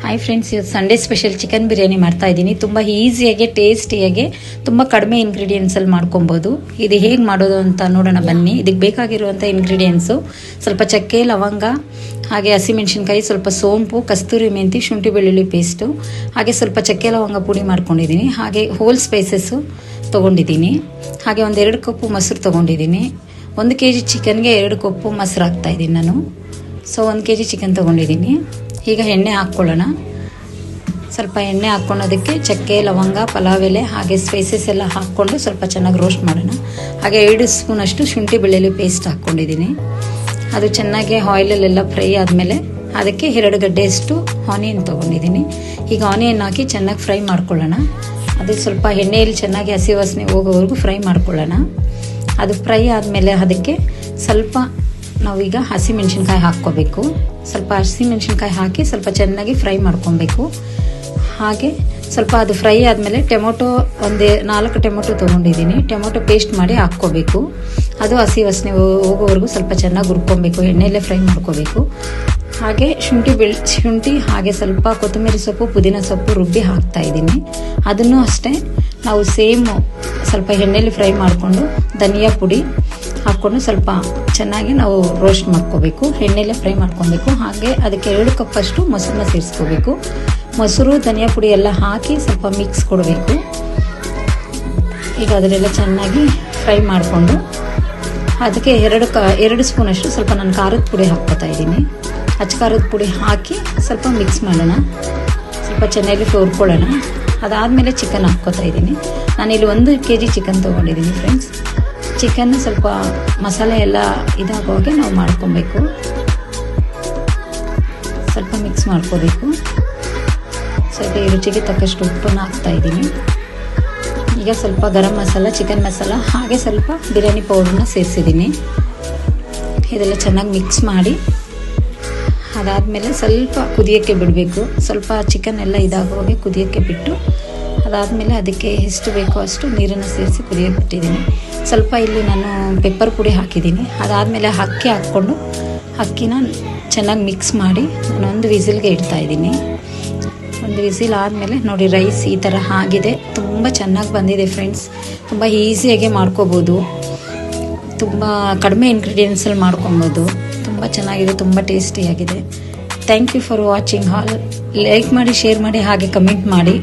Hi friends, ಇವತ್ತು Sunday special chicken biryani ಮಾಡ್ತಾ ಇದ್ದೀನಿ. ತುಂಬ ಈಸಿಯಾಗಿ ಟೇಸ್ಟಿಯಾಗಿ ತುಂಬ ಕಡಿಮೆ ಇಂಗ್ರೀಡಿಯೆಂಟ್ಸಲ್ಲಿ ಮಾಡ್ಕೊಬೋದು. ಇದು ಹೇಗೆ ಮಾಡೋದು ಅಂತ ನೋಡೋಣ ಬನ್ನಿ. ಇದಕ್ಕೆ ಬೇಕಾಗಿರುವಂಥ ಇಂಗ್ರೀಡಿಯೆಂಟ್ಸು ಸ್ವಲ್ಪ ಚಕ್ಕೆ, ಲವಂಗ, ಹಾಗೆ ಹಸಿಮೆಣಸಿನ್ಕಾಯಿ, ಸ್ವಲ್ಪ ಸೋಂಪು, ಕಸ್ತೂರಿ ಮೆಂತಿ, ಶುಂಠಿ ಬೆಳ್ಳುಳ್ಳಿ ಪೇಸ್ಟು, ಹಾಗೆ ಸ್ವಲ್ಪ ಚಕ್ಕೆ ಲವಂಗ ಪುಡಿ ಮಾಡ್ಕೊಂಡಿದ್ದೀನಿ. ಹಾಗೆ ಹೋಲ್ ಸ್ಪೈಸಸ್ಸು ತೊಗೊಂಡಿದ್ದೀನಿ. ಹಾಗೆ ಒಂದು 2 ಕಪ್ಪು ಮೊಸರು ತೊಗೊಂಡಿದ್ದೀನಿ. 1 kg ಚಿಕನ್ಗೆ 2 ಕಪ್ಪು ಮೊಸರು ಹಾಕ್ತಾಯಿದ್ದೀನಿ ನಾನು. ಸೊ 1 kg ಚಿಕನ್ ತೊಗೊಂಡಿದ್ದೀನಿ. ಈಗ ಎಣ್ಣೆ ಹಾಕ್ಕೊಳ್ಳೋಣ. ಸ್ವಲ್ಪ ಎಣ್ಣೆ ಹಾಕ್ಕೊಳ್ಳೋದಕ್ಕೆ ಚಕ್ಕೆ, ಲವಂಗ, ಪಲಾವ್ ಎಲೆ ಹಾಗೆ ಸ್ಪೈಸಸ್ ಎಲ್ಲ ಹಾಕ್ಕೊಂಡು ಸ್ವಲ್ಪ ಚೆನ್ನಾಗಿ ರೋಸ್ಟ್ ಮಾಡೋಣ. ಹಾಗೆ 2 ಸ್ಪೂನಷ್ಟು ಶುಂಠಿ ಬೆಳ್ಳುಳ್ಳಿ ಪೇಸ್ಟ್ ಹಾಕ್ಕೊಂಡಿದ್ದೀನಿ. ಅದು ಚೆನ್ನಾಗಿ ಆಯಿಲಲ್ಲೆಲ್ಲ ಫ್ರೈ ಆದಮೇಲೆ ಅದಕ್ಕೆ 2 ಗಡ್ಡೆಯಷ್ಟು ಆನಿಯನ್ ತೊಗೊಂಡಿದ್ದೀನಿ. ಈಗ ಆನಿಯನ್ ಹಾಕಿ ಚೆನ್ನಾಗಿ ಫ್ರೈ ಮಾಡ್ಕೊಳ್ಳೋಣ. ಅದು ಸ್ವಲ್ಪ ಎಣ್ಣೆಯಲ್ಲಿ ಚೆನ್ನಾಗಿ ಹಸಿ ವಾಸನೆ ಹೋಗೋವರೆಗೂ ಫ್ರೈ ಮಾಡ್ಕೊಳ್ಳೋಣ. ಅದು ಫ್ರೈ ಆದಮೇಲೆ ಅದಕ್ಕೆ ಸ್ವಲ್ಪ ನಾವೀಗ ಹಸಿಮೆಣ್ಸಿನ್ಕಾಯಿ ಹಾಕ್ಕೋಬೇಕು. ಸ್ವಲ್ಪ ಹಸಿಮೆಣ್ಸಿನ್ಕಾಯಿ ಹಾಕಿ ಸ್ವಲ್ಪ ಚೆನ್ನಾಗಿ ಫ್ರೈ ಮಾಡ್ಕೊಬೇಕು. ಹಾಗೆ ಸ್ವಲ್ಪ ಅದು ಫ್ರೈ ಆದಮೇಲೆ ಟೊಮೊಟೊ 4 ಟೊಮೊಟೊ ತೊಗೊಂಡಿದ್ದೀನಿ. ಟೊಮೊಟೊ ಪೇಸ್ಟ್ ಮಾಡಿ ಹಾಕ್ಕೋಬೇಕು. ಅದು ಹಸಿ ವಾಸನೆ ಹೋಗೋವರೆಗೂ ಸ್ವಲ್ಪ ಚೆನ್ನಾಗಿ ಹುರ್ಕೊಬೇಕು, ಎಣ್ಣೆಯಲ್ಲೇ ಫ್ರೈ ಮಾಡ್ಕೋಬೇಕು. ಹಾಗೆ ಶುಂಠಿ ಹಾಗೆ ಸ್ವಲ್ಪ ಕೊತ್ತಂಬರಿ ಸೊಪ್ಪು, ಪುದೀನ ಸೊಪ್ಪು ರುಬ್ಬಿ ಹಾಕ್ತಾಯಿದ್ದೀನಿ. ಅದನ್ನು ಅಷ್ಟೇ ನಾವು ಸ್ವಲ್ಪ ಎಣ್ಣೆಯಲ್ಲಿ ಫ್ರೈ ಮಾಡಿಕೊಂಡು ಧನಿಯಾ ಪುಡಿ ಹಾಕ್ಕೊಂಡು ಸ್ವಲ್ಪ ಚೆನ್ನಾಗಿ ನಾವು ರೋಸ್ಟ್ ಮಾಡ್ಕೋಬೇಕು, ಎಣ್ಣೆಯಲ್ಲೇ ಫ್ರೈ ಮಾಡ್ಕೊಬೇಕು. ಹಾಗೆ ಅದಕ್ಕೆ 2 ಕಪ್ಪಷ್ಟು ಮೊಸರನ್ನ ಸೇರಿಸ್ಕೋಬೇಕು. ಮೊಸರು, ಧನಿಯಾ ಪುಡಿ ಎಲ್ಲ ಹಾಕಿ ಸ್ವಲ್ಪ ಮಿಕ್ಸ್ ಕೊಡಬೇಕು. ಈಗ ಅದನ್ನೆಲ್ಲ ಚೆನ್ನಾಗಿ ಫ್ರೈ ಮಾಡಿಕೊಂಡು ಅದಕ್ಕೆ 2 ಸ್ಪೂನಷ್ಟು ಸ್ವಲ್ಪ ನಾನು ಖಾರದ ಪುಡಿ ಹಾಕ್ಕೋತಾ ಇದ್ದೀನಿ. ಅಚ್ಚ ಖಾರದ ಪುಡಿ ಹಾಕಿ ಸ್ವಲ್ಪ ಮಿಕ್ಸ್ ಮಾಡೋಣ, ಸ್ವಲ್ಪ ಚೆನ್ನಾಗಿ ಹುರ್ಕೊಳ್ಳೋಣ. ಅದಾದಮೇಲೆ ಚಿಕನ್ ಹಾಕ್ಕೋತಾ ಇದ್ದೀನಿ. ನಾನಿಲ್ಲಿ 1 kg ಚಿಕನ್ ತೊಗೊಂಡಿದ್ದೀನಿ ಫ್ರೆಂಡ್ಸ್. ಚಿಕನ್ ಸ್ವಲ್ಪ ಮಸಾಲೆ ಎಲ್ಲ ಇದಾಗುವಾಗೆ ನಾವು ಮಾಡ್ಕೊಬೇಕು. ಸ್ವಲ್ಪ ಮಿಕ್ಸ್ ಮಾಡ್ಕೋಬೇಕು. ಸ್ವಲ್ಪ ರುಚಿಗೆ ತಕ್ಕಷ್ಟು ಉಪ್ಪನ್ನು ಹಾಕ್ತಾಯಿದ್ದೀನಿ. ಈಗ ಸ್ವಲ್ಪ ಗರಂ ಮಸಾಲ, ಚಿಕನ್ ಮಸಾಲ ಹಾಗೆ ಸ್ವಲ್ಪ ಬಿರಿಯಾನಿ ಪೌಡ್ರನ್ನ ಸೇರಿಸಿದ್ದೀನಿ. ಇದೆಲ್ಲ ಚೆನ್ನಾಗಿ ಮಿಕ್ಸ್ ಮಾಡಿ ಅದಾದಮೇಲೆ ಸ್ವಲ್ಪ ಕುದಿಯೋಕ್ಕೆ ಬಿಡಬೇಕು. ಸ್ವಲ್ಪ ಚಿಕನ್ ಎಲ್ಲ ಇದಾಗುವಾಗೆ ಕುದಿಯೋಕ್ಕೆ ಬಿಟ್ಟು ಅದಾದಮೇಲೆ ಅದಕ್ಕೆ ಎಷ್ಟು ಬೇಕೋ ಅಷ್ಟು ನೀರನ್ನು ಸೇರಿಸಿ ಕುದಿಯೋಕ್ಕೆ ಬಿಟ್ಟಿದ್ದೀನಿ. ಸ್ವಲ್ಪ ಇಲ್ಲಿ ನಾನು ಪೆಪ್ಪರ್ ಪುಡಿ ಹಾಕಿದ್ದೀನಿ. ಅದಾದಮೇಲೆ ಅಕ್ಕಿ ಹಾಕ್ಕೊಂಡು ಅಕ್ಕಿನ ಚೆನ್ನಾಗಿ ಮಿಕ್ಸ್ ಮಾಡಿ ನಾನು 1 ವಿಸಿಲ್ಗೆ ಇಡ್ತಾಯಿದ್ದೀನಿ. 1 ವಿಸಿಲ್ ಆದಮೇಲೆ ನೋಡಿ ರೈಸ್ ಈ ಥರ ಆಗಿದೆ. ತುಂಬ ಚೆನ್ನಾಗಿ ಬಂದಿದೆ ಫ್ರೆಂಡ್ಸ್. ತುಂಬ ಈಸಿಯಾಗಿ ಮಾಡ್ಕೋಬೋದು. ತುಂಬ ಕಡಿಮೆ ಇಂಗ್ರೀಡಿಯೆಂಟ್ಸಲ್ಲಿ ಮಾಡ್ಕೊಬೋದು. ತುಂಬ ಚೆನ್ನಾಗಿದೆ, ತುಂಬ ಟೇಸ್ಟಿಯಾಗಿದೆ. Thank you for watching all. Like ಮಾಡಿ, ಶೇರ್ ಮಾಡಿ ಹಾಗೆ ಕಮೆಂಟ್ ಮಾಡಿ.